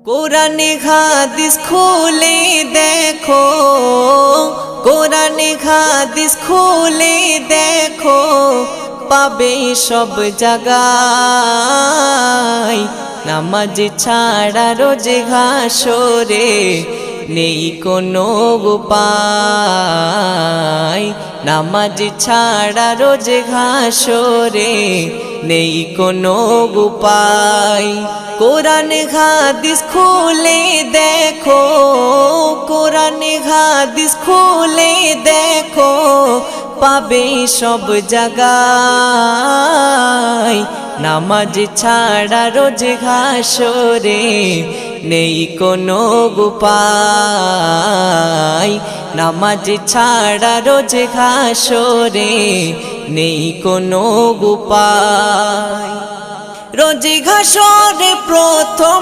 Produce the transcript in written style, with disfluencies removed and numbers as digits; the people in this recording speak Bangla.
কোরআনে হাদিস খুলে দেখো, কোরআনে হাদিস খুলে দেখো, পাবে সব জায়গায়। নামাজ ছাড়া রোজে হাসরে নেই কোনো উপায়। নামাজ ছাড়া রোজে হাসরে নেই কোনো উপায়। কোরআন হাদিস খুলে দেখো, কোরআন হাদিস খুলে দেখো, পাবে সব জায়গায়। নামাজ ছাড়া রোজ হাসরে নেই কোনো উপায়। নামাজ ছাড়া রোজ হাসরে নেই কোনো উপায়। রোজ হাসরে প্রথম